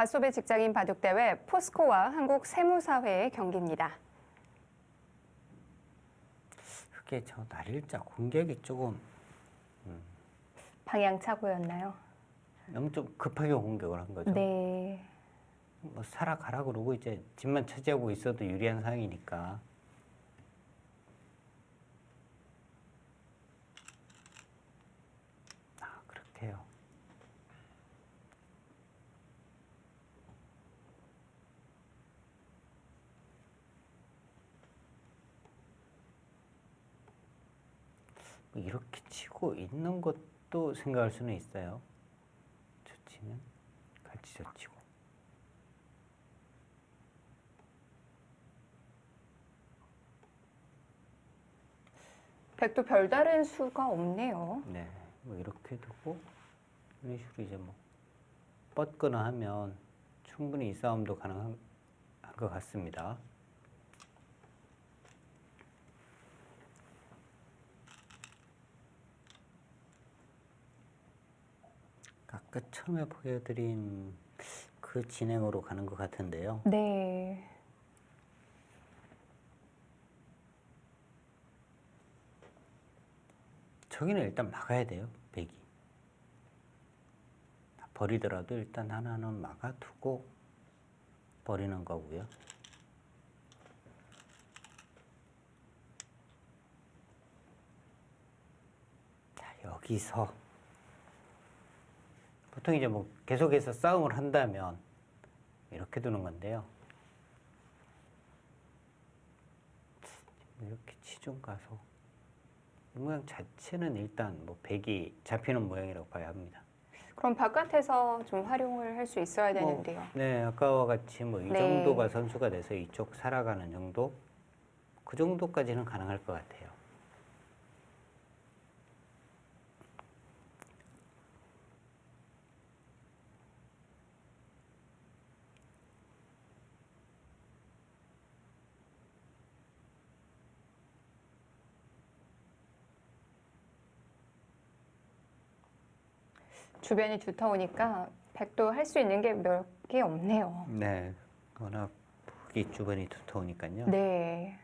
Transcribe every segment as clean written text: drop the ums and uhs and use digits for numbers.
밭소배 직장인 바둑대회 포스코와 한국세무사회의 경기입니다. 그게 저 날일자 공격이 조금 방향차고였나요? 너무 좀 급하게 공격을 한 거죠. 네. 뭐 살아가라 그러고 이제 집만 차지하고 있어도 유리한 상황이니까. 그렇게요. 뭐 이렇게 치고 있는 것도 생각할 수는 있어요. 저 치면 같이 저 치고. 백도 별다른 수가 없네요. 네, 뭐 이렇게 두고 이런 식으로 이제 뭐 뻗거나 하면 충분히 이 싸움도 가능한 것 같습니다. 아까 처음에 보여드린 그 진행으로 가는 것 같은데요. 네. 저기는 일단 막아야 돼요, 백이. 버리더라도 일단 하나는 막아두고 버리는 거고요. 자, 여기서 보통 이제 뭐 계속해서 싸움을 한다면 이렇게 두는 건데요. 이렇게 치중 가서 이 모양 자체는 일단 뭐 백이 잡히는 모양이라고 봐야 합니다. 그럼 바깥에서 좀 활용을 할 수 있어야 되는데요. 네, 아까와 같이 뭐 이 네. 정도가 선수가 돼서 이쪽 살아가는 정도? 그 정도까지는 가능할 것 같아요. 주변이 두터우니까 백도 할 수 있는 게 몇 개 없네요. 네, 워낙 북이 주변이 두터우니까요. 네.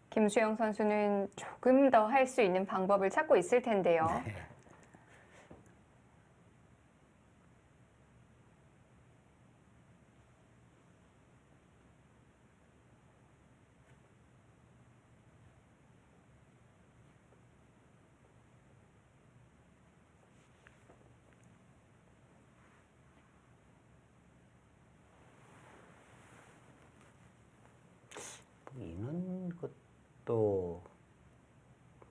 김수영 선수는 조금 더 할 수 있는 방법을 찾고 있을 텐데요. 네. 뭐 이런 것도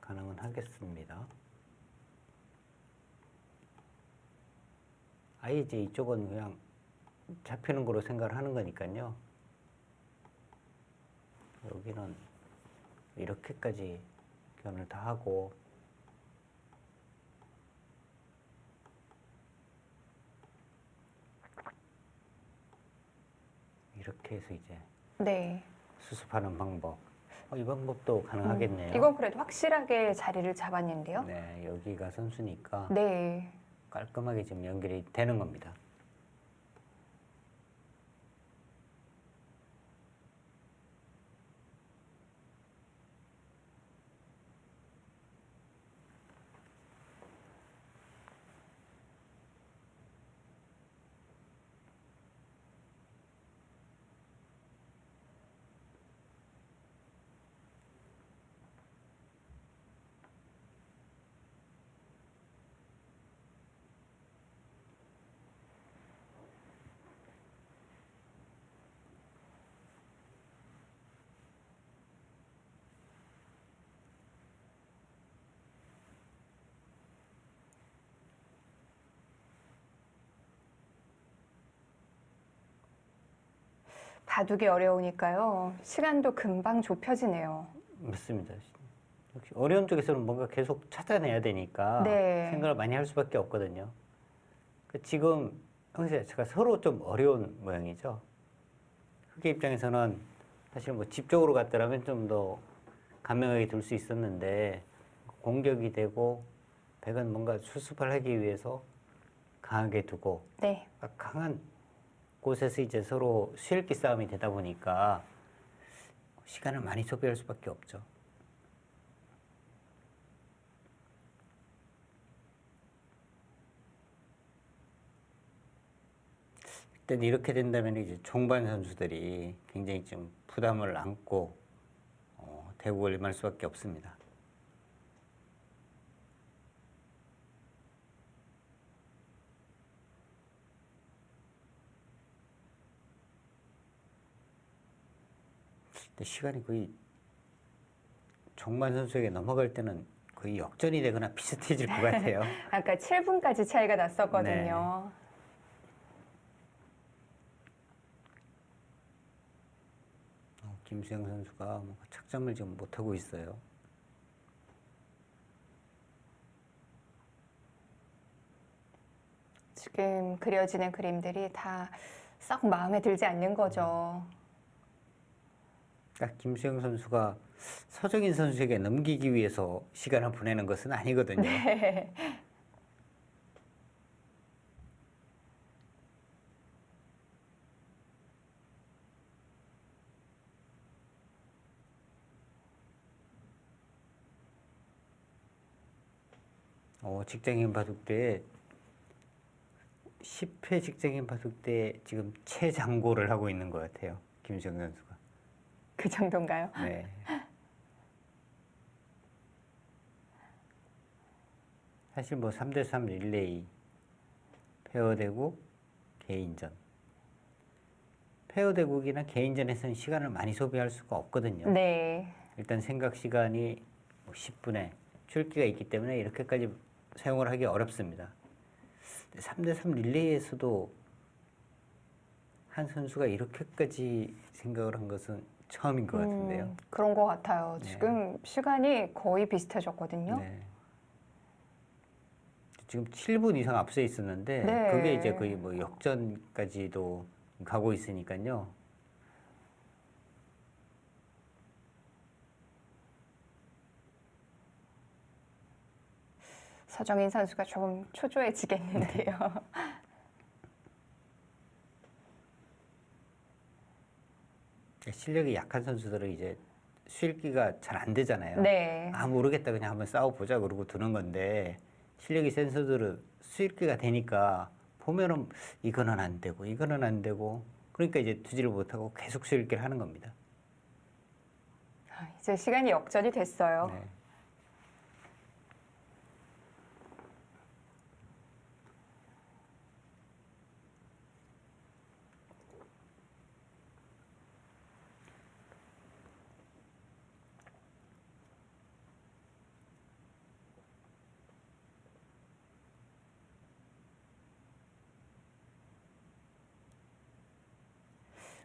가능은 하겠습니다. 아예 이제 이쪽은 그냥 잡히는 거로 생각을 하는 거니까요. 여기는 이렇게까지 견을 다 하고 이렇게 해서 이제 네. 수습하는 방법. 이 방법도 가능하겠네요. 이건 그래도 확실하게 자리를 잡았는데요. 네, 여기가 선수니까 네. 깔끔하게 지금 연결이 되는 겁니다. 바둑이 어려우니까요. 시간도 금방 좁혀지네요. 맞습니다. 역시 어려운 쪽에서는 뭔가 계속 찾아내야 되니까 네. 생각을 많이 할 수밖에 없거든요. 지금 형태 자체가 서로 좀 어려운 모양이죠. 흑의 입장에서는 사실 뭐 집쪽으로 갔더라면 좀 더 감명하게 둘 수 있었는데 공격이 되고 백은 뭔가 수습을 하기 위해서 강하게 두고 네. 강한 곳에서 이제 서로 쇠읽기 싸움이 되다 보니까 시간을 많이 소비할 수밖에 없죠. 일단 이렇게 된다면 이제 종반 선수들이 굉장히 좀 부담을 안고 대국을 임할 수밖에 없습니다. 근데 시간이 거의 종반 선수에게 넘어갈 때는 거의 역전이 되거나 비슷해질 것 같아요. 아까 7분까지 차이가 났었거든요. 김수영 선수가 뭔가 착점을 지금 못하고 있어요. 지금 그려지는 그림들이 다 썩 마음에 들지 않는 거죠. 그러니까 김수영 선수가 서정인 선수에게 넘기기 위해서 시간을 보내는 것은 아니거든요. 네. 직장인 바둑대에 10회 직장인 바둑대에 지금 최장고를 하고 있는 것 같아요. 김수영 선수가. 그 정도인가요? 네. 사실 뭐 3대3 릴레이, 페어대국, 개인전. 페어대국이나 개인전에서는 시간을 많이 소비할 수가 없거든요. 네. 일단 생각 시간이 10분에 출기가 있기 때문에 이렇게까지 사용을 하기 어렵습니다. 3대3 릴레이에서도 한 선수가 이렇게까지 생각을 한 것은 처음인 것 같은데요. 그런 것 같아요. 네. 지금 시간이 거의 비슷해졌거든요. 네. 지금 7분 이상 앞서 있었는데 네. 그게 이제 거의 뭐 역전까지도 가고 있으니까요. 서정인 선수가 조금 초조해지겠는데요. 실력이 약한 선수들은 이제 쉴기가 잘 안 되잖아요. 네. 아 모르겠다 그냥 한번 싸워보자 그러고 두는 건데 실력이 센 선수들은 쉴기가 되니까 보면은 이거는 안 되고 이거는 안 되고 그러니까 이제 두지를 못하고 계속 쉴기를 하는 겁니다. 이제 시간이 역전이 됐어요. 네.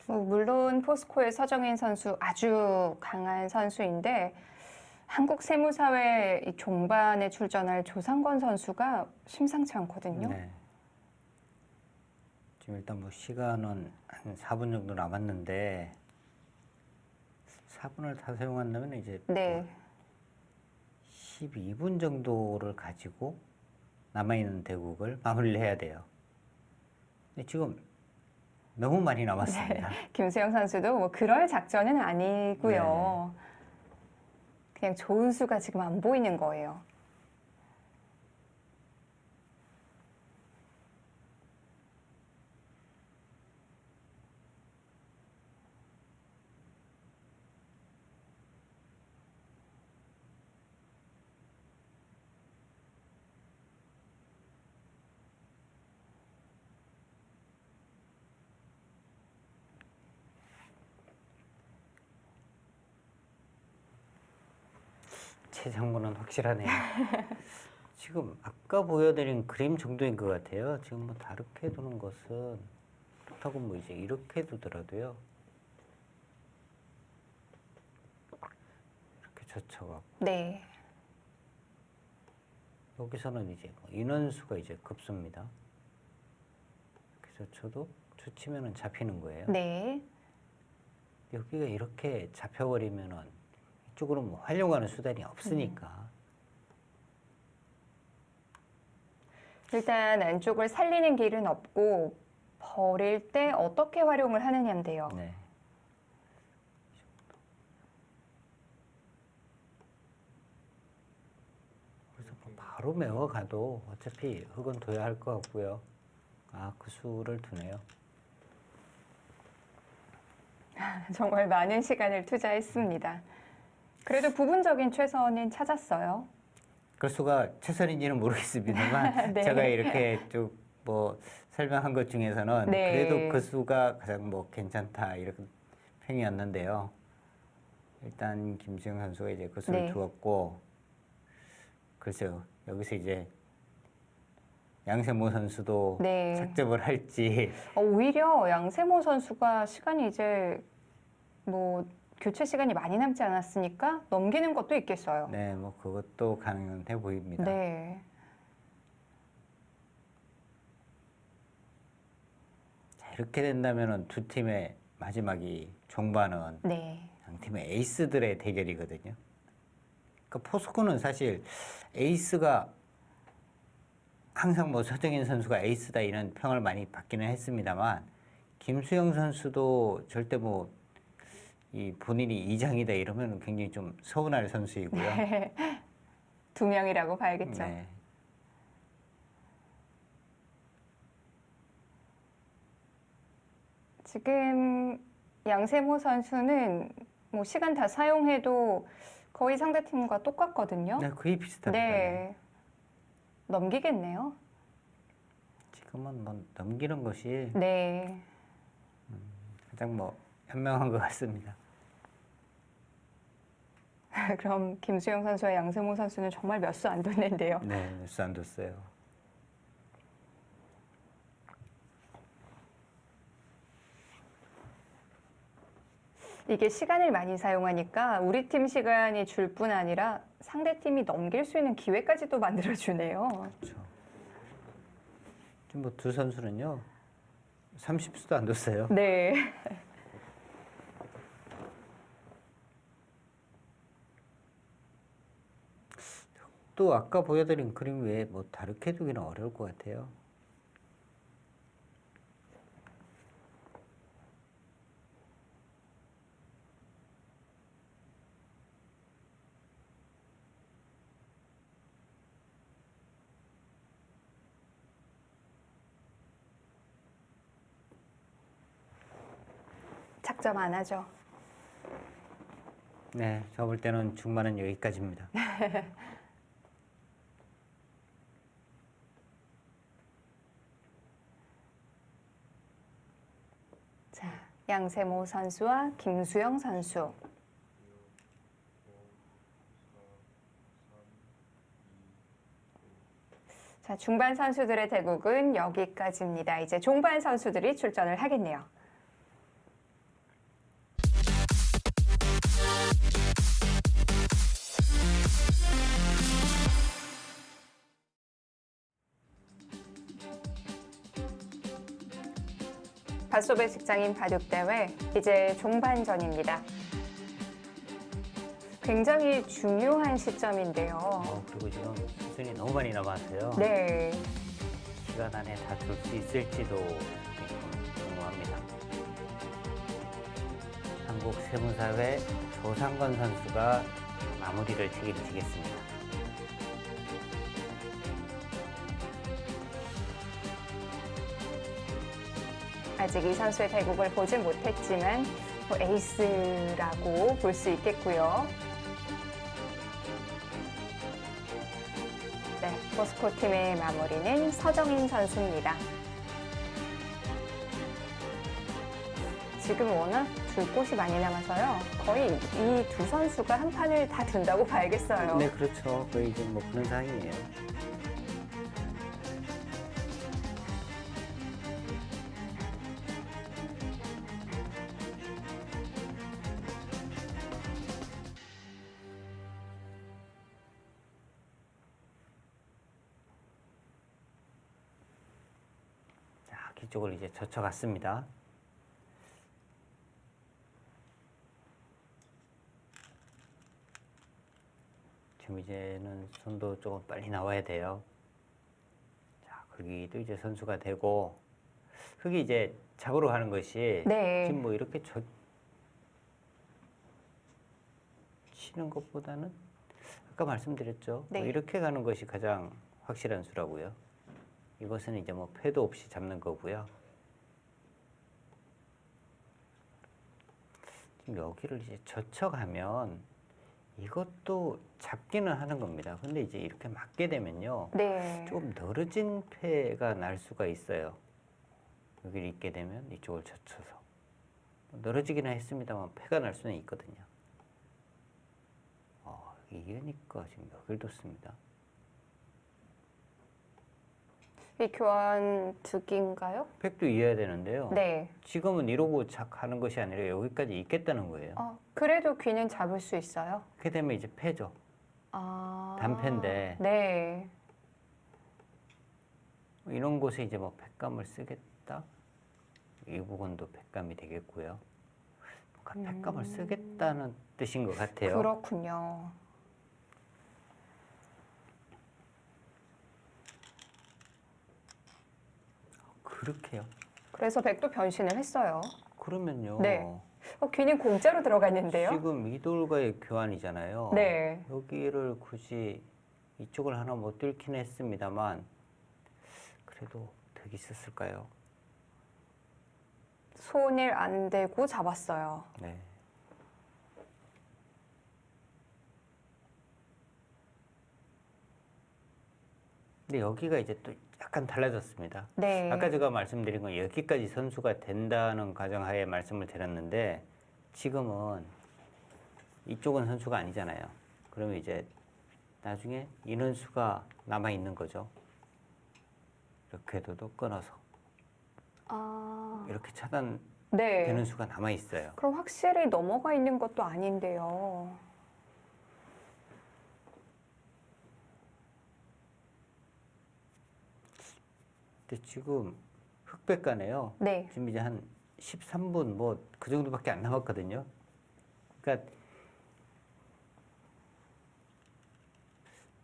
물론 포스코의 서정인 선수 아주 강한 선수인데 한국 세무사회 이 종반에 출전할 조상권 선수가 심상치 않거든요. 네. 지금 일단 뭐 시간은 한 4분 정도 남았는데 4분을 다 사용한다면 이제 네. 12분 정도를 가지고 남아있는 대국을 마무리를 해야 돼요. 근데 지금 너무 많이 남았습니다. 김수영 선수도 뭐 그럴 작전은 아니고요. 그냥 좋은 수가 지금 안 보이는 거예요. 최상무는 확실하네요. 지금 아까 보여드린 그림 정도인 것 같아요. 지금 뭐 다르게 두는 것은 그렇다고 뭐 이제 이렇게 두더라도요. 이렇게 젖혀가고 네. 여기서는 이제 뭐 인원수가 이제 급수입니다. 이렇게 쳐도 치면은 잡히는 거예요. 네. 여기가 이렇게 잡혀버리면은 이쪽으로 뭐 활용하는 수단이 없으니까. 일단 안쪽을 살리는 길은 없고 버릴 때 어떻게 활용을 하느냐인데요. 네. 그래서 뭐 바로 메워가도 어차피 흙은 둬야 할 것 같고요. 아, 그 수를 두네요. 정말 많은 시간을 투자했습니다. 그래도 부분적인 최선은 찾았어요. 그 수가 최선인지는 모르겠습니다만 네. 제가 이렇게 쭉 뭐 설명한 것 중에서는 네. 그래도 그 수가 가장 뭐 괜찮다 이렇게 평이었는데요. 일단 김수영 선수가 이제 그 수를 네. 두었고, 글쎄요, 여기서 이제 양세모 선수도 네. 착점을 할지. 오히려 양세모 선수가 시간이 이제 뭐 교체 시간이 많이 남지 않았으니까 넘기는 것도 있겠어요. 네, 뭐 그것도 가능해 보입니다. 네. 자, 이렇게 된다면은 두 팀의 마지막이 종반은 네. 양 팀의 에이스들의 대결이거든요. 그러니까 포스코는 사실 에이스가 항상 뭐 서정인 선수가 에이스다 이런 평을 많이 받기는 했습니다만, 김수영 선수도 절대 뭐 이 본인이 이장이다 이러면 굉장히 좀 서운할 선수이고요. 두 명이라고 봐야겠죠. 네. 지금 양세모 선수는 뭐 시간 다 사용해도 거의 상대팀과 똑같거든요. 네, 거의 비슷합니다. 네. 넘기겠네요. 지금은 뭐 넘기는 것이 네. 가장 뭐 현명한 것 같습니다. 그럼 김수영 선수와 양세모 선수는 정말 몇 수 안 뒀는데요. 네, 몇 수 안 뒀어요. 이게 시간을 많이 사용하니까 우리 팀 시간이 줄 뿐 아니라 상대 팀이 넘길 수 있는 기회까지도 만들어주네요. 그렇죠. 지금 뭐 두 선수는요 30수도 안 뒀어요. 네. 또 아까 보여드린 그림 외에 뭐 다르게 두기는 어려울 것 같아요. 착점 안 하죠. 네, 저 볼 때는 중반은 여기까지입니다. 자, 양세모 선수와 김수영 선수. 자, 중반 선수들의 대국은 여기까지입니다. 이제 종반 선수들이 출전을 하겠네요. 밭소배 직장인 바둑대회 이제 종반전입니다. 굉장히 중요한 시점인데요. 그리고 지금 수순이 너무 많이 남았어요. 네, 시간 안에 다 둘 수 있을지도 궁금합니다. 한국세무사회 조상건 선수가 마무리를 책임지겠습니다. 아직 이 선수의 대국을 보지 못했지만 뭐 에이스라고 볼 수 있겠고요. 네, 포스코 팀의 마무리는 서정인 선수입니다. 지금 워낙 둘 곳이 많이 남아서요. 거의 이 두 선수가 한 판을 다 든다고 봐야겠어요. 네, 그렇죠. 거의 좀 뭐 그런 상황이에요. 이쪽을 이제 젖혀갔습니다. 지금 이제는 손도 조금 빨리 나와야 돼요. 자, 거기도 이제 선수가 되고, 흙이 이제 잡으러 가는 것이 네. 지금 뭐 이렇게 치는 것보다는 아까 말씀드렸죠. 네. 뭐 이렇게 가는 것이 가장 확실한 수라고요. 이것은 이제 뭐 패도 없이 잡는 거고요. 지금 여기를 이제 젖혀가면 이것도 잡기는 하는 겁니다. 근데 이제 이렇게 맞게 되면요. 네. 조금 늘어진 패가 날 수가 있어요. 여기를 있게 되면 이쪽을 젖혀서. 늘어지기는 했습니다만 패가 날 수는 있거든요. 이게니까 지금 여기를 뒀습니다. 이 교환 두기인가요? 팩도 이해해야 되는데요. 네. 지금은 이러고 하는 것이 아니라 여기까지 있겠다는 거예요. 그래도 귀는 잡을 수 있어요? 그렇게 되면 이제 패죠. 아. 단패인데. 네. 이런 곳에 이제 뭐 팩감을 쓰겠다. 이 부분도 팩감이 되겠고요. 뭔가 팩감을 쓰겠다는 뜻인 것 같아요. 그렇군요. 그렇게요. 그래서 백도 변신을 했어요. 그러면요. 네. 귀는 공짜로 들어가 있는데요? 지금 이 돌과의 교환이잖아요. 네. 여기를 굳이 이쪽을 하나 못 뚫긴 했습니다만 그래도 득이 있었을까요? 손을 안 대고 잡았어요. 네. 근데 여기가 이제 또 약간 달라졌습니다. 네. 아까 제가 말씀드린 건 여기까지 선수가 된다는 가정하에 말씀을 드렸는데 지금은 이쪽은 선수가 아니잖아요. 그러면 이제 나중에 인원수가 남아 있는 거죠. 이렇게 해도 끊어서 아. 이렇게 차단되는 네. 수가 남아 있어요. 그럼 확실히 넘어가 있는 것도 아닌데요. 근데 지금 흑백가네요. 네. 지금 이제 한 13분 뭐 그 정도밖에 안 남았거든요. 그러니까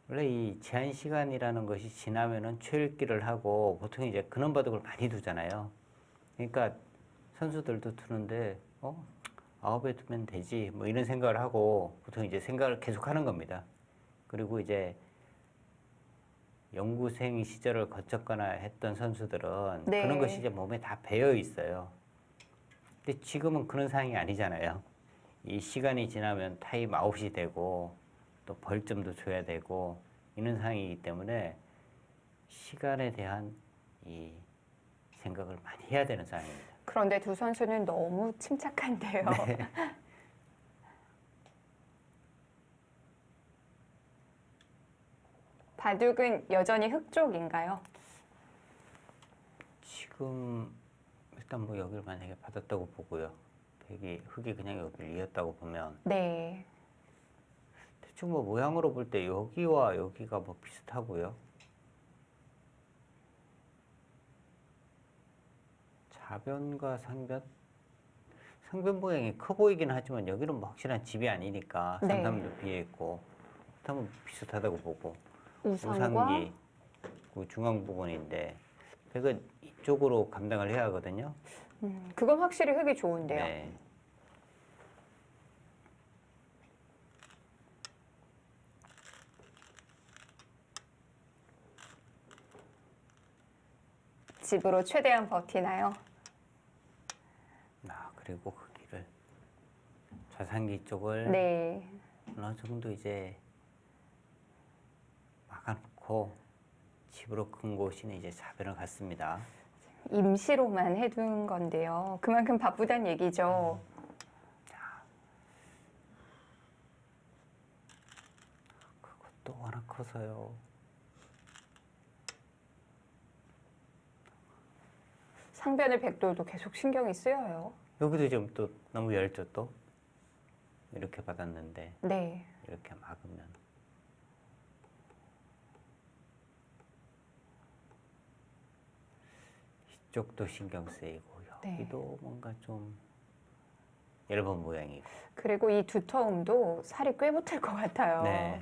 원래 이 제한 시간이라는 것이 지나면은 최읽기를 하고 보통 이제 근원바둑을 많이 두잖아요. 그러니까 선수들도 두는데 9에 두면 되지 뭐 이런 생각을 하고 보통 이제 생각을 계속 하는 겁니다. 그리고 이제 연구생 시절을 거쳤거나 했던 선수들은 네. 그런 것이 이제 몸에 다 배어 있어요. 근데 지금은 그런 상황이 아니잖아요. 이 시간이 지나면 타임 9시 되고 또 벌점도 줘야 되고 이런 상황이기 때문에 시간에 대한 이 생각을 많이 해야 되는 상황입니다. 그런데 두 선수는 너무 침착한데요. 네. 바둑은 여전히 흙 쪽인가요? 지금 일단 뭐 여기를 만약에 받았다고 보고요. 흙이 그냥 여기를 이었다고 보면 네. 대충 뭐 모양으로 볼 때 여기와 여기가 뭐 비슷하고요. 좌변과 상변? 상변 모양이 커 보이긴 하지만 여기는 뭐 확실한 집이 아니니까 네. 상담도 비어 있고 그렇다면 비슷하다고 보고 우상과 우상기 그 중앙 부분인데 백은 이쪽으로 감당을 해야 하거든요. 그건 확실히 흙이 좋은데요. 네. 집으로 최대한 버티나요? 그리고 거기를 좌상기 쪽을 네. 어느 정도 이제 막아놓고 집으로 큰 곳이는 이제 좌변을 갔습니다. 임시로만 해둔 건데요. 그만큼 바쁘단 얘기죠. 그것도 워낙 커서요. 상변의 백돌도 계속 신경이 쓰여요. 여기도 지금 또 너무 얇죠 또 이렇게 받았는데 네. 이렇게 막으면 이쪽도 신경 쓰이고 네. 여기도 뭔가 좀 얇은 모양이고. 그리고 이 두터움도 살이 꽤 붙을 것 같아요. 네.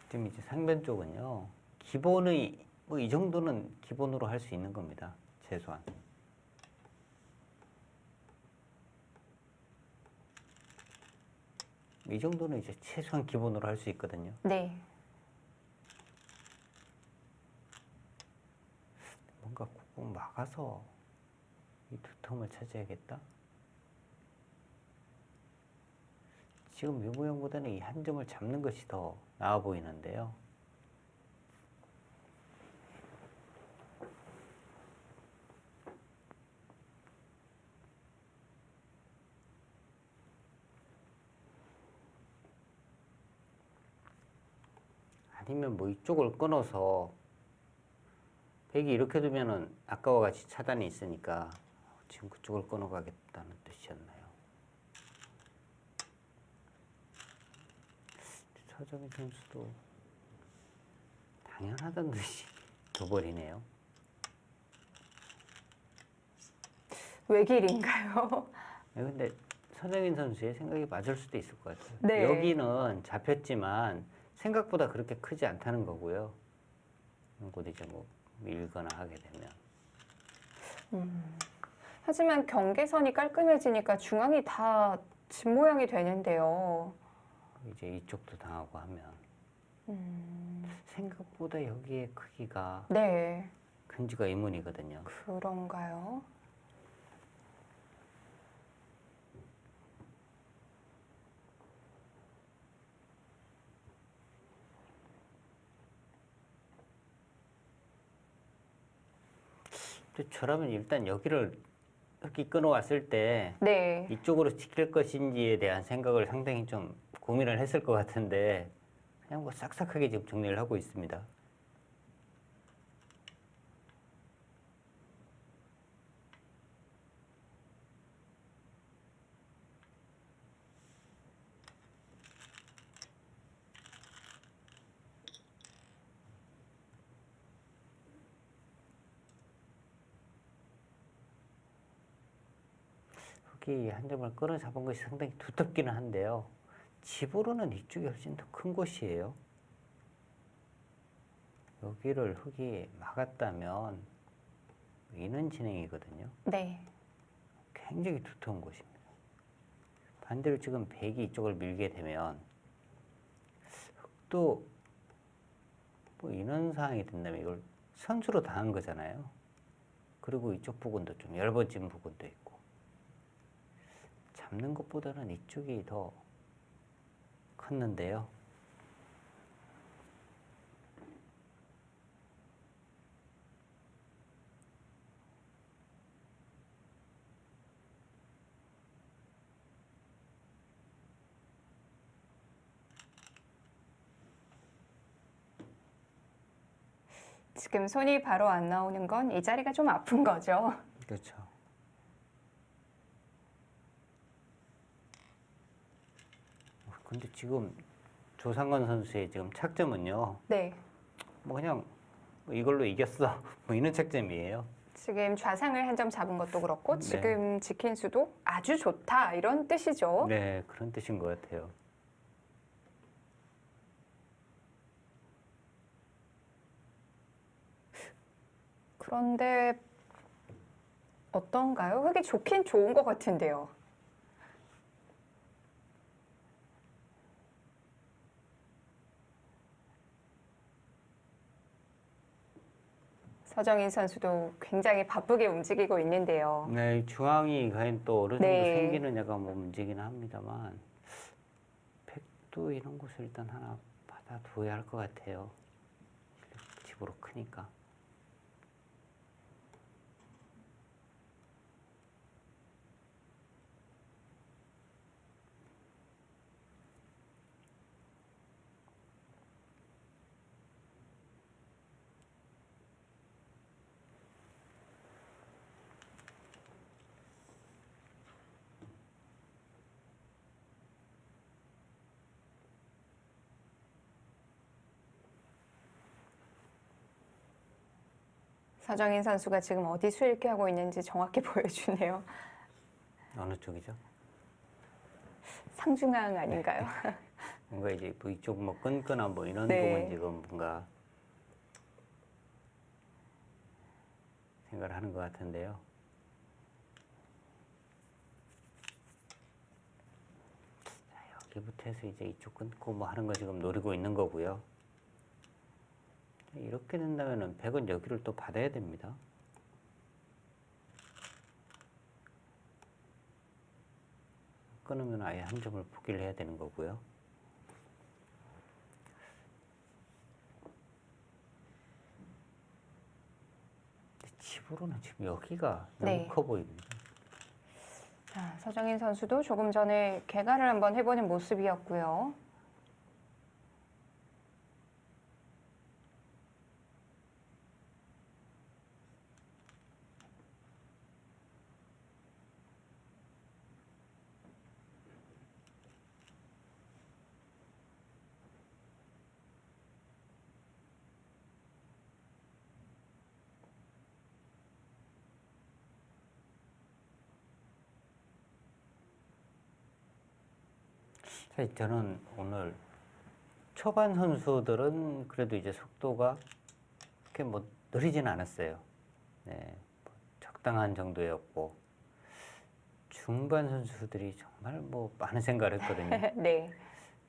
지금 이제 상변 쪽은요, 기본의 뭐 이 정도는 기본으로 할 수 있는 겁니다. 최소한. 이 정도는 이제 최소한 기본으로 할 수 있거든요. 네. 뭔가 꾹꾹 막아서 이 두툼을 찾아야겠다. 지금 이 모양보다는 이 한 점을 잡는 것이 더 나아 보이는데요. 아니면 뭐 이쪽을 끊어서 백이 이렇게 두면은 아까와 같이 차단이 있으니까 지금 그쪽을 끊어가겠다는 뜻이었나요? 서정희 선수도 당연하던 듯이 둬버리네요. 외길인가요? 근데 서정인 선수의 생각이 맞을 수도 있을 것 같아요. 네. 여기는 잡혔지만 생각보다 그렇게 크지 않다는 거고요. 곧 이제 뭐 밀거나 하게 되면. 하지만 경계선이 깔끔해지니까 중앙이 다 집 모양이 되는데요. 이제 이쪽도 당하고 하면 생각보다 여기에 크기가 네. 큰지가 의문이거든요. 그런가요? 근데 저라면 일단 여기를 이렇게 끊어왔을 때 네. 이쪽으로 지킬 것인지에 대한 생각을 상당히 좀 고민을 했을 것 같은데 그냥 뭐 싹싹하게 지금 정리를 하고 있습니다. 흙이 한 점을 끊어 잡은 것이 상당히 두텁기는 한데요. 집으로는 이쪽이 훨씬 더 큰 곳이에요. 여기를 흙이 막았다면 이는 진행이거든요. 네. 굉장히 두터운 곳입니다. 반대로 지금 백이 이쪽을 밀게 되면 흙도 뭐 이런 상황이 된다면 이걸 선수로 당한 거잖아요. 그리고 이쪽 부분도 좀 얇아진 부분도 있고 잡는 것보다는 이쪽이 더 컸는데요. 지금 손이 바로 안 나오는 건 이 자리가 좀 아픈 거죠. 그렇죠. 근데 지금 조상건 선수의 지금 착점은요. 네. 뭐 그냥 뭐 이걸로 이겼어. 뭐 이런 착점이에요. 지금 좌상을 한 점 잡은 것도 그렇고 네. 지금 지킨 수도 아주 좋다 이런 뜻이죠. 네, 그런 뜻인 것 같아요. 그런데 어떤가요? 흙이 좋긴 좋은 것 같은데요. 서정인 선수도 굉장히 바쁘게 움직이고 있는데요. 네, 이 중앙이 과연 또 어느 정도 네. 생기느냐가 뭐 문제긴 합니다만 백도 이런 곳을 일단 하나 받아둬야 할 것 같아요. 집으로 크니까. 서정인 선수가 지금 어디 수일케하고 있는지 정확히 보여주네요. 어느 쪽이죠? 상중앙 아닌가요? 뭔가 이제 뭐 이쪽 뭐 끊거나 뭐 이런 네. 부분 지금 뭔가 생각을 하는 것 같은데요. 자, 여기부터 해서 이제 이쪽 끊고 뭐 하는 거 지금 노리고 있는 거고요. 이렇게 된다면은 100은 여기를 또 받아야 됩니다. 끊으면 아예 한 점을 포기를 해야 되는 거고요. 집으로는 지금 여기가 너무 네. 커 보입니다. 자, 서정인 선수도 조금 전에 개가를 한번 해보는 모습이었고요. 사실 저는 오늘 초반 선수들은 그래도 이제 속도가 그렇게 뭐 느리진 않았어요. 네, 뭐 적당한 정도였고 중반 선수들이 정말 뭐 많은 생각을 했거든요. 네.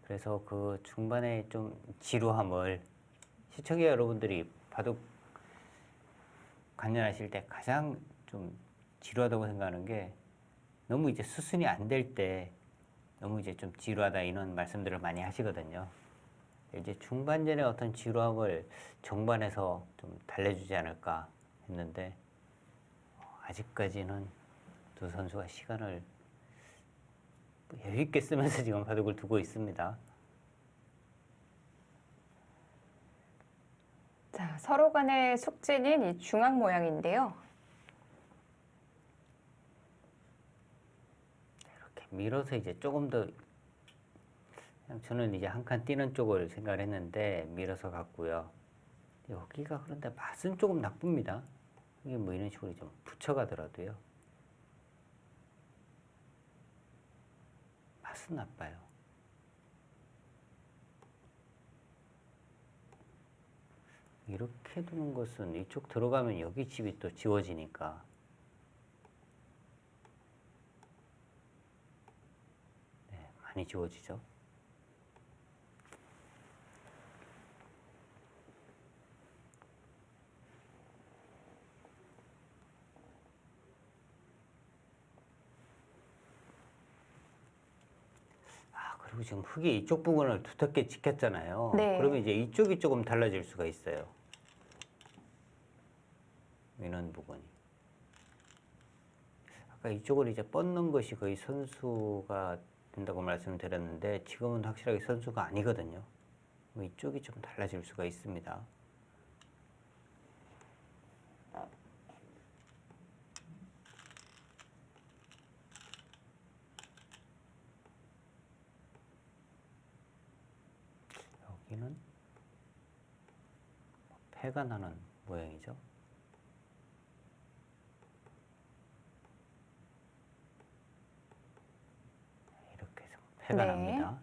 그래서 그 중반에 좀 지루함을 시청자 여러분들이 바둑 관련하실 때 가장 좀 지루하다고 생각하는 게 너무 이제 수순이 안 될 때 너무 이제 좀 지루하다 이런 말씀들을 많이 하시거든요. 이제 중반전에 어떤 지루함을 정반에서 좀 달래주지 않을까 했는데 아직까지는 두 선수가 시간을 여유 있게 쓰면서 지금 바둑을 두고 있습니다. 자, 서로 간의 숙제는 이 중앙 모양인데요. 이렇게 밀어서 이제 조금 더 그냥 저는 이제 한 칸 뛰는 쪽을 생각을 했는데 밀어서 갔고요. 여기가 그런데 맛은 조금 나쁩니다. 이게 뭐 이런 식으로 좀 붙여가더라도요. 맛은 나빠요. 이렇게 두는 것은 이쪽 들어가면 여기 집이 또 지워지니까 네, 많이 지워지죠. 그리고 지금 흙이 이쪽 부분을 두텁게 지켰잖아요. 네. 그러면 이제 이쪽이 조금 달라질 수가 있어요. 이런 부분이. 아까 이쪽을 이제 뻗는 것이 거의 선수가 된다고 말씀드렸는데 지금은 확실하게 선수가 아니거든요. 이쪽이 좀 달라질 수가 있습니다. 여기는 패가 나는 모양이죠. 이렇게 해서 패가 네. 납니다.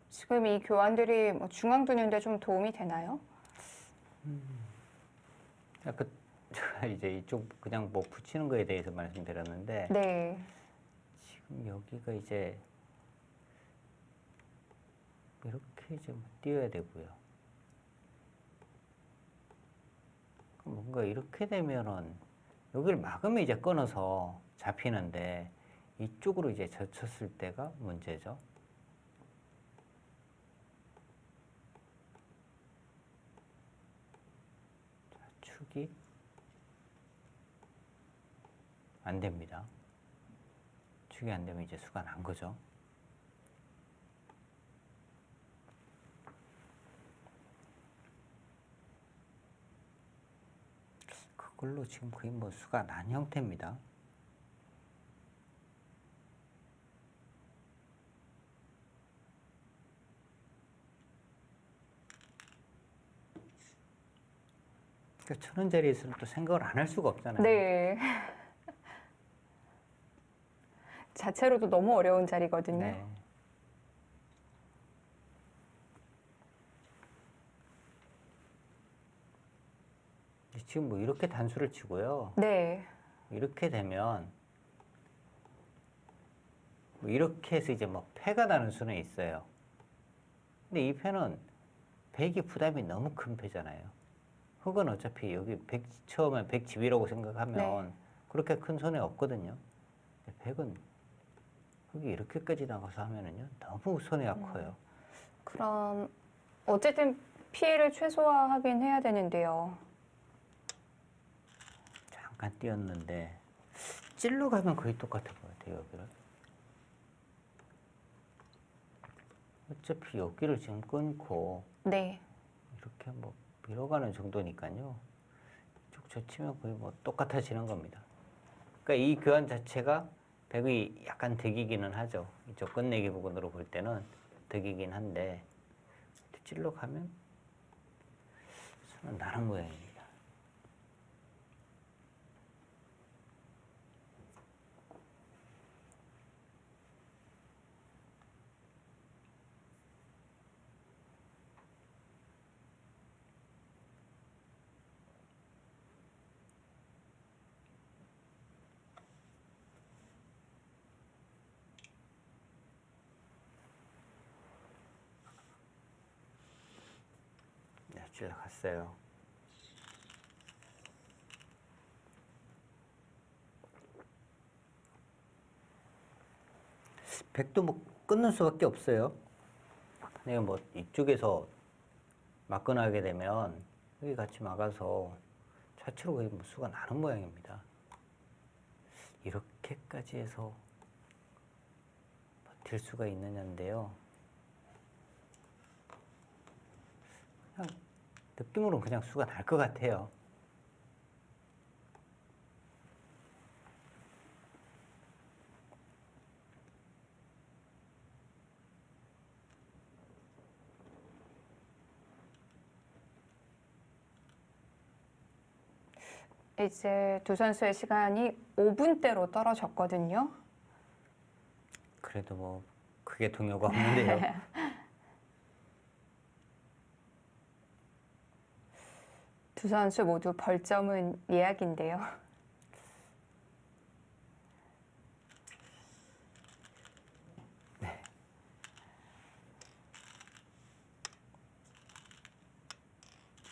지금 이 교환들이 뭐 중앙 두는데 좀 도움이 되나요? 아까 제가 이제 이쪽 그냥 뭐 붙이는 거에 대해서 말씀드렸는데 네. 지금 여기가 이제 이렇게 좀 띄어야 되고요. 뭔가 이렇게 되면은 여기를 막으면 이제 끊어서 잡히는데 이쪽으로 이제 젖혔을 때가 문제죠. 자, 축이 안 됩니다. 축이 안 되면 이제 수가 난 거죠. 저걸로 지금 거의 뭐 수가 난 형태입니다. 그러니까 1,000원짜리에서는 또 생각을 안 할 수가 없잖아요. 네. 자체로도 너무 어려운 자리거든요. 네. 지금 뭐 이렇게 단수를 치고요. 네. 이렇게 되면 뭐 이렇게 해서 이제 뭐 패가 나는 수는 있어요. 근데 이 패는 100이 부담이 너무 큰 패잖아요. 흑은 어차피 여기 100, 처음에 100집이라고 생각하면 네. 그렇게 큰 손해 없거든요. 근데 100은 흑이 이렇게까지 나가서 하면은요, 너무 손해가 커요. 그럼 어쨌든 피해를 최소화하긴 해야 되는데요. 잠깐 띄었는데 찔러 가면 거의 똑같을 것 같아요, 여기를. 어차피 여기를 지금 끊고 네. 이렇게 뭐 밀어가는 정도니까요. 쭉 젖히면 거의 뭐 똑같아지는 겁니다. 그러니까 이 교환 자체가 백이 약간 득이기는 하죠. 이쪽 끝내기 부분으로 볼 때는 득이긴 한데 찔러 가면 수는 나는 모양입니다. 네, 찔러 갔어요. 백도 뭐 끊는 수밖에 없어요. 내가 뭐 이쪽에서 막거나게 되면 여기 같이 막아서 좌측으로 거의 뭐 수가 나는 모양입니다. 이렇게까지 해서 버틸 수가 있느냐인데요. 그냥 느낌으로는 그냥 수가 날 것 같아요. 이제 두 선수의 시간이 5분대로 떨어졌거든요. 그래도 뭐 크게 동요가 없는데요. 두 선수 모두 벌점은 예약인데요.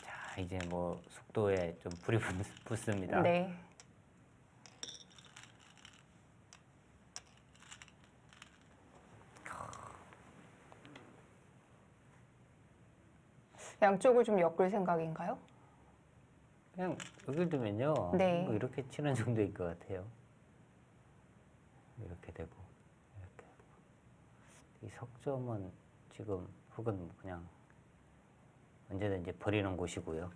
자, 이제 뭐 속도에 좀 불이 붙습니다. 네. 양쪽을 좀 엮을 생각인가요? 그냥 여기 두면요. 네. 뭐 이렇게 치는 정도일 것 같아요. 이렇게 되고 이렇게 되고. 이 석점은 지금 흑은 그냥 언제든지 버리는 곳이고요.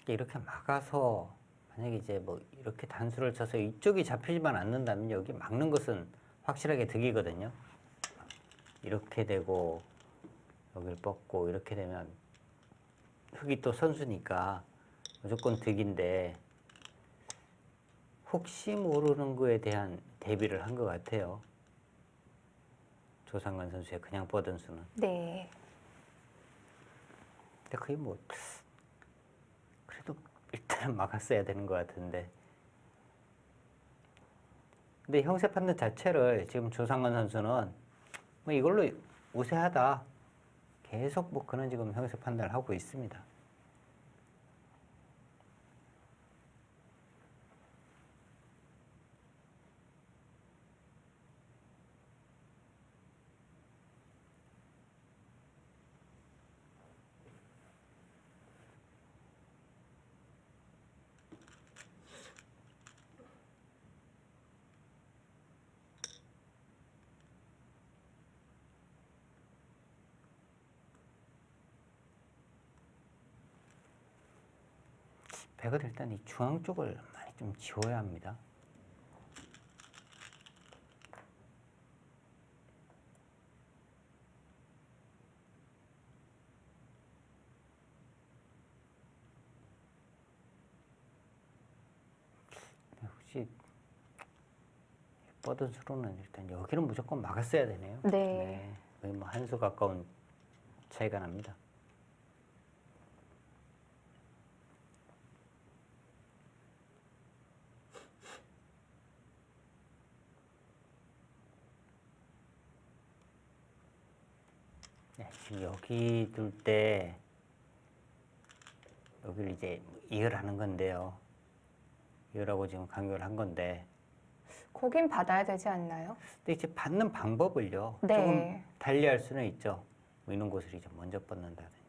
이렇게 막아서 만약에 이제 뭐 이렇게 단수를 쳐서 이쪽이 잡히지만 않는다면 여기 막는 것은 확실하게 득이거든요. 이렇게 되고 여기를 뻗고 이렇게 되면 흑이 또 선수니까 무조건 득인데 혹시 모르는 거에 대한 대비를 한 것 같아요. 조상관 선수의 그냥 뻗은 수는. 네. 근데 거의 뭐 그래도 일단은 막았어야 되는 것 같은데. 근데 형세 판단 자체를 지금 조상관 선수는 뭐 이걸로 우세하다. 계속 뭐 그런 지금 형세 판단을 하고 있습니다. 백은 일단 이 중앙 쪽을 많이 좀 지워야 합니다. 혹시 뻗은 수로는 일단 여기는 무조건 막았어야 되네요. 네. 거의 뭐 한 수 가까운 차이가 납니다. 네, 지금 여기 둘 때 여기를 이제 이열하는 건데요. 이열하고 지금 간격을 한 건데, 거긴 받아야 되지 않나요? 근데 이제 받는 방법을요. 네. 조금 달리할 수는 있죠. 뭐 이런 곳을 이제 먼저 뻗는다든지.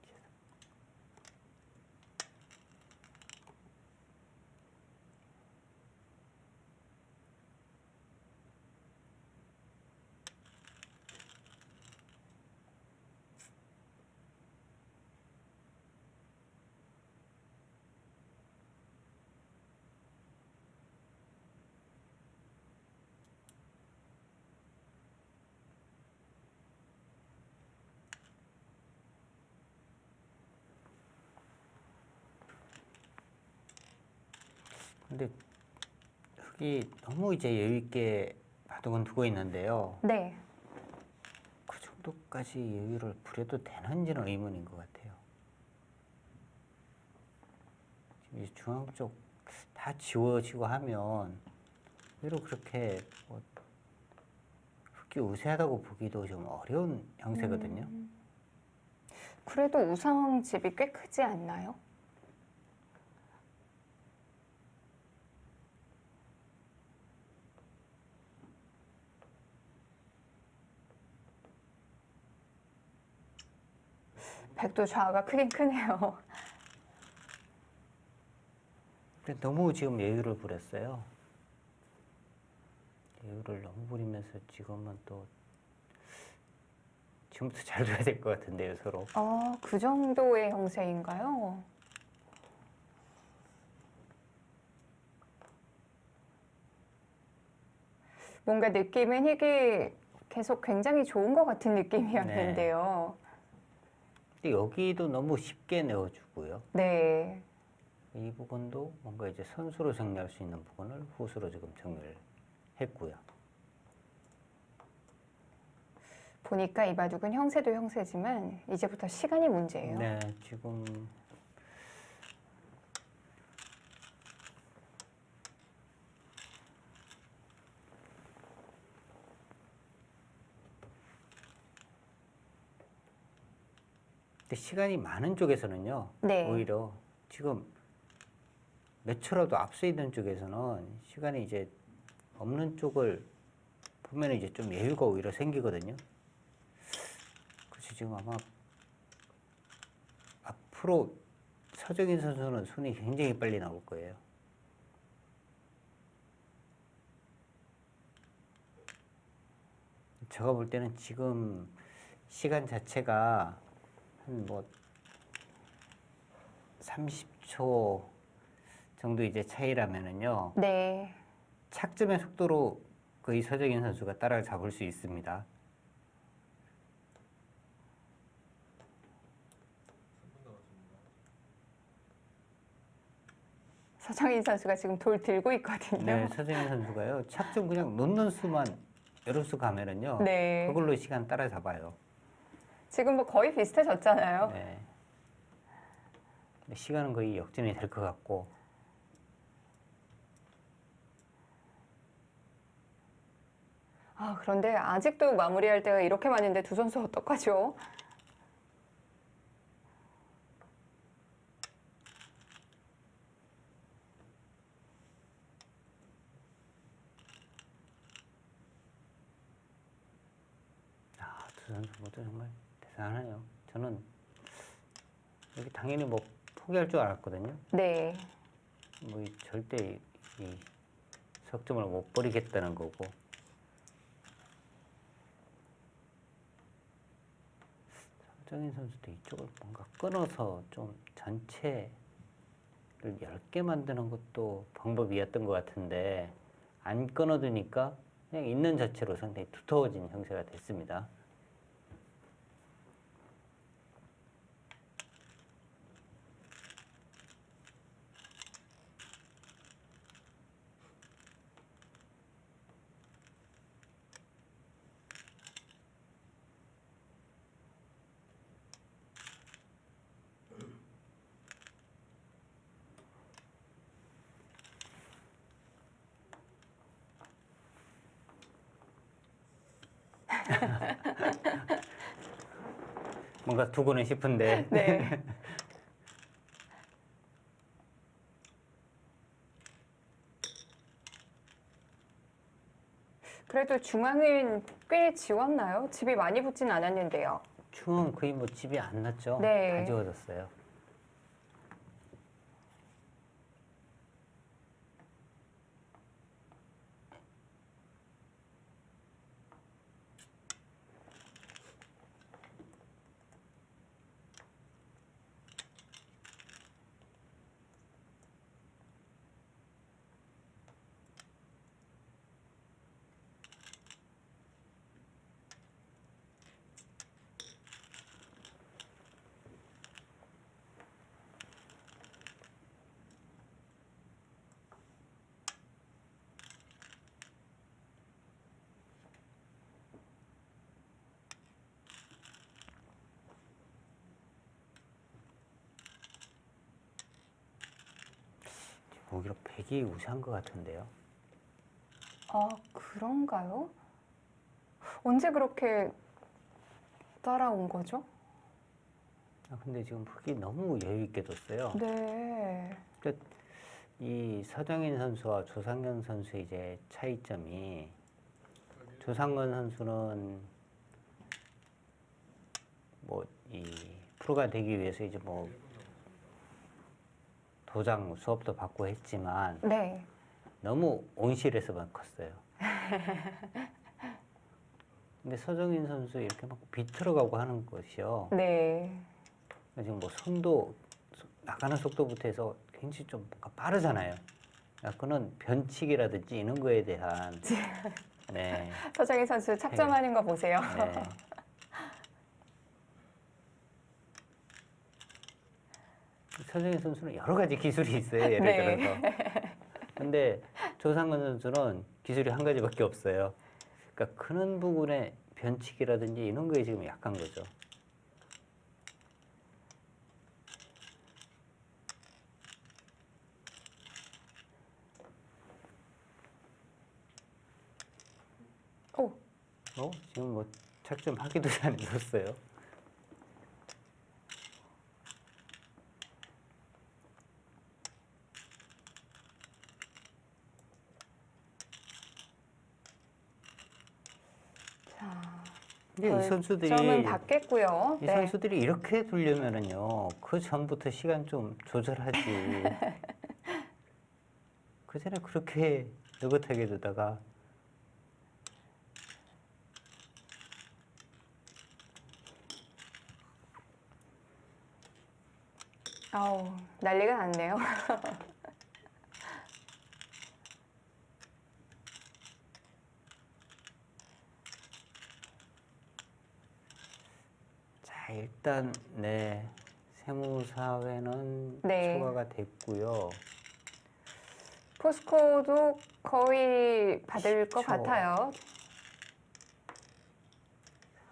근데 흙이 너무 이제 여유 있게 바둑은 두고 있는데요. 네. 그 정도까지 여유를 부려도 되는지는 의문인 것 같아요. 지금 이 중앙 쪽 다 지워지고 하면 의외로 그렇게 뭐 흙이 우세하다고 보기도 좀 어려운 형세거든요. 그래도 우상집이 꽤 크지 않나요? 백도 좌우가 크긴 크네요. 근데 너무 지금 여유를 부렸어요. 여유를 너무 부리면서 지금은 또 지금부터 잘 둬야 될 것 같은데요, 서로. 그 정도의 형세인가요? 뭔가 느낌은 이게 계속 굉장히 좋은 것 같은 느낌이었는데요. 근데 여기도 너무 쉽게 내어주고요. 네. 이 부분도 뭔가 이제 선수로 정리할 수 있는 부분을 후수로 지금 정리를 했고요. 보니까 이 바둑은 형세도 형세지만 이제부터 시간이 문제예요. 네, 지금 근데 시간이 많은 쪽에서는요. 네. 오히려 지금 몇 초라도 앞서 있는 쪽에서는 시간이 이제 없는 쪽을 보면 이제 좀 여유가 오히려 생기거든요. 그래서 지금 아마 앞으로 서정인 선수는 손이 굉장히 빨리 나올 거예요. 제가 볼 때는 지금 시간 자체가 한 뭐 30초 정도 이제 차이라면은요. 네. 착점의 속도로 거의 서정인 선수가 따라잡을 수 있습니다. 서정인 선수가 지금 돌 들고 있거든요. 네, 서정인 선수가요. 착점 그냥 놓는 수만 여러 수 가면은요. 네. 그걸로 시간 따라잡아요. 지금 뭐 거의 비슷해졌잖아요. 네. 시간은 거의 역전이 될 것 같고. 그런데 아직도 마무리할 때가 이렇게 많은데 두 선수 어떡하죠? 두 선수 모두 정말 대단하네요. 저는 여기 당연히 뭐 포기할 줄 알았거든요. 네. 뭐 절대 이 석점을 못 버리겠다는 거고. 서정인 선수도 이쪽을 뭔가 끊어서 좀 전체 얇게 만드는 것도 방법이었던 것 같은데 안 끊어두니까 그냥 있는 자체로 상당히 두터워진 형태가 됐습니다. 뭔가 두고는 싶은데 네. 그래도 중앙은 꽤 지웠나요? 집이 많이 붙진 않았는데요. 중은 거의 뭐 집이 안 났죠. 네. 다 지워졌어요. 오히려 100이 우세한 것 같은데요. 아, 그런가요? 언제 그렇게 따라온 거죠? 근데 지금 흙이 너무 여유 있게 뒀어요. 네. 그러니까 이 서정인 선수와 조상현 선수의 이제 차이점이 조상현 선수는 뭐 이 프로가 되기 위해서 이제 뭐 도장 수업도 받고 했지만 네. 너무 온실에서만 컸어요. 근데 서정인 선수 이렇게 막 비틀어가고 하는 것이요. 네. 지금 뭐 손도 나가는 속도부터 해서 굉장히 좀 뭔가 빠르잖아요. 그거는 변칙이라든지 이런 거에 대한 네, 서정희 선수 착점하는 거 보세요. 네. 서정인 선수는 여러 가지 기술이 있어요. 예를 네. 들어서. 근데 조상근 선수는 기술이 한 가지밖에 없어요. 그러니까 크는 부분에 변칙이라든지 이런 거에 지금 약한 거죠. 오, 지금 뭐 착점하기도 전에 넣었어요. 자, 근데 이 선수들이 점은 받겠고요. 이 네. 선수들이 이렇게 두려면은요, 그 전부터 시간 좀 조절하지. 그 전에 그렇게 느긋하게 두다가 아우, 난리가 났네요. 자, 일단 네, 세무사회는 네. 초과가 됐고요. 포스코도 거의 받을 것 10초. 같아요.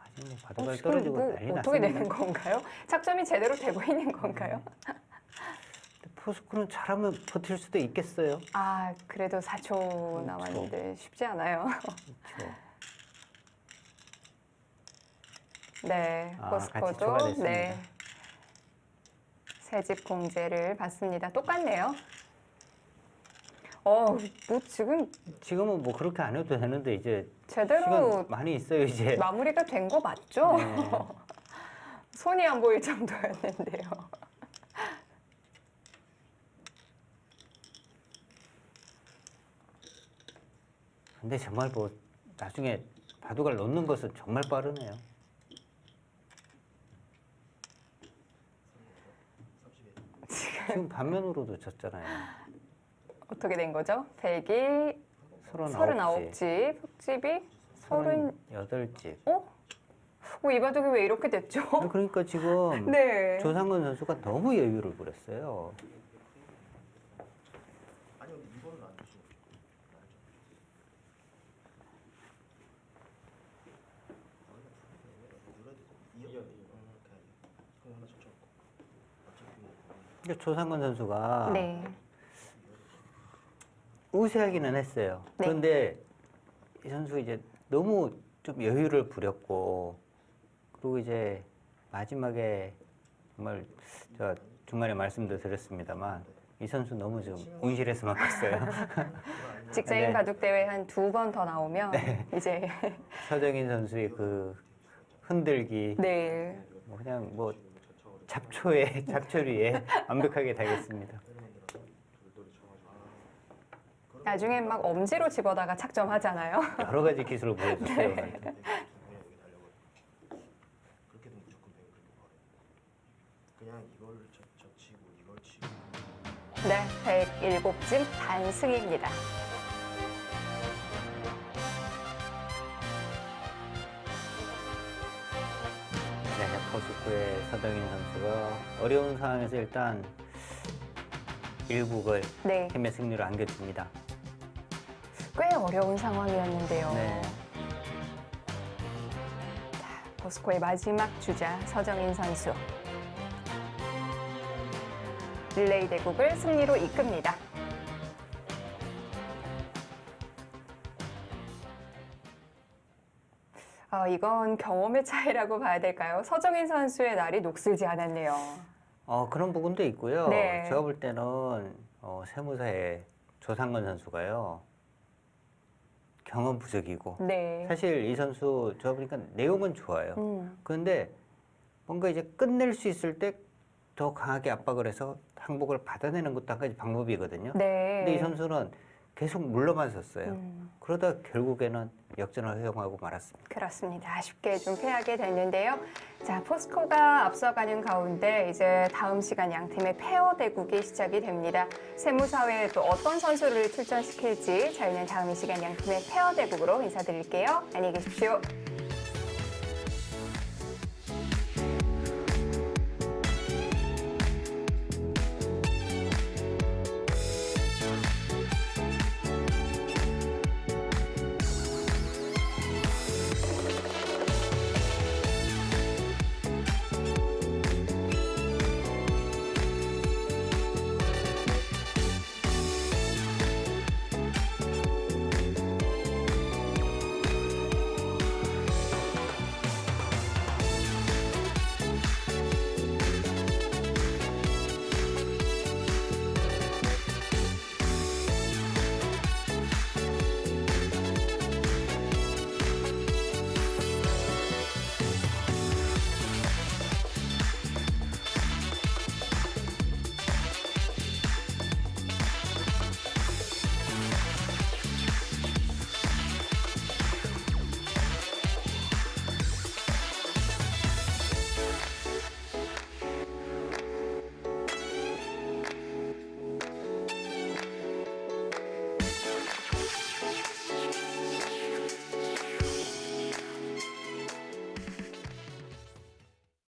아직 뭐 바닥을 지금 떨어지고 뭐 난리 어떻게 났습니다. 되는 건가요? 착점이 제대로 되고 있는 건가요? 근데 포스코는 잘하면 버틸 수도 있겠어요. 아, 그래도 4초 남았는데 쉽지 않아요. 그렇죠. 네, 같이 포스코도 초과됐습니다. 네, 새집 공제를 받습니다. 똑같네요. 뭐 지금은 뭐 그렇게 안 해도 되는데 이제 제대로 시간 많이 있어요 이제. 마무리가 된 거 맞죠? 네. 손이 안 보일 정도였는데요. 근데 정말 뭐 나중에 바둑알 놓는 것은 정말 빠르네요. 지금 지금 반면으로도 졌잖아요. 어떻게 된 거죠? 100이 39집, 39집, 흑집이 30... 38집. 이 바둑이 왜 이렇게 됐죠? 그러니까 지금 네. 조상근 선수가 너무 여유를 부렸어요. 아니 근데 이거는 안 주죠. 그럼 하나 젖혀. 그러니까 조상근 선수가 네. 우세하기는 했어요. 네. 그런데 이 선수 이제 너무 좀 여유를 부렸고, 그리고 이제 마지막에 정말 제가 중간에 말씀도 드렸습니다만 이 선수 너무 좀 운실해서만 갔어요. 직장인 네. 바둑 대회 한 2번 더 나오면 이제 서정인 선수의 그 흔들기, 네. 뭐 그냥 뭐 잡초에 잡초리에 완벽하게 달겠습니다. 나중엔 막 엄지로 집어다가 착점하잖아요. 여러 가지 기술을 보여줬어요. 네. 오늘. 그렇게 되면 무조건 100을 그렇게 벌어요. 그냥 이걸 젖히고 이걸 치고. 네, 107집 단승입니다. 네, 포스코의 서정인 선수가 어려운 상황에서 일단 1국을 네, 팀의 승리로 안겨줍니다. 꽤 어려운 상황이었는데요. 네. 포스코의 마지막 주자 서정인 선수. 릴레이 대국을 승리로 이끕니다. 이건 경험의 차이라고 봐야 될까요? 서정인 선수의 날이 녹슬지 않았네요. 그런 부분도 있고요. 네. 제가 볼 때는 세무사의 조상건 선수가요. 경험 부족이고 네. 사실 이 선수 제가 보니까 내용은 좋아요. 그런데 뭔가 이제 끝낼 수 있을 때 더 강하게 압박을 해서 항복을 받아내는 것도 한 가지 방법이거든요. 네. 근데 이 선수는 계속 물러만 섰어요. 그러다 결국에는 역전을 허용하고 말았습니다. 그렇습니다. 아쉽게 좀 패하게 됐는데요. 자, 포스코가 앞서가는 가운데 이제 다음 시간 양 팀의 페어 대국이 시작이 됩니다. 세무사회에 또 어떤 선수를 출전시킬지 저희는 다음 이 시간 양 팀의 페어 대국으로 인사드릴게요. 안녕히 계십시오.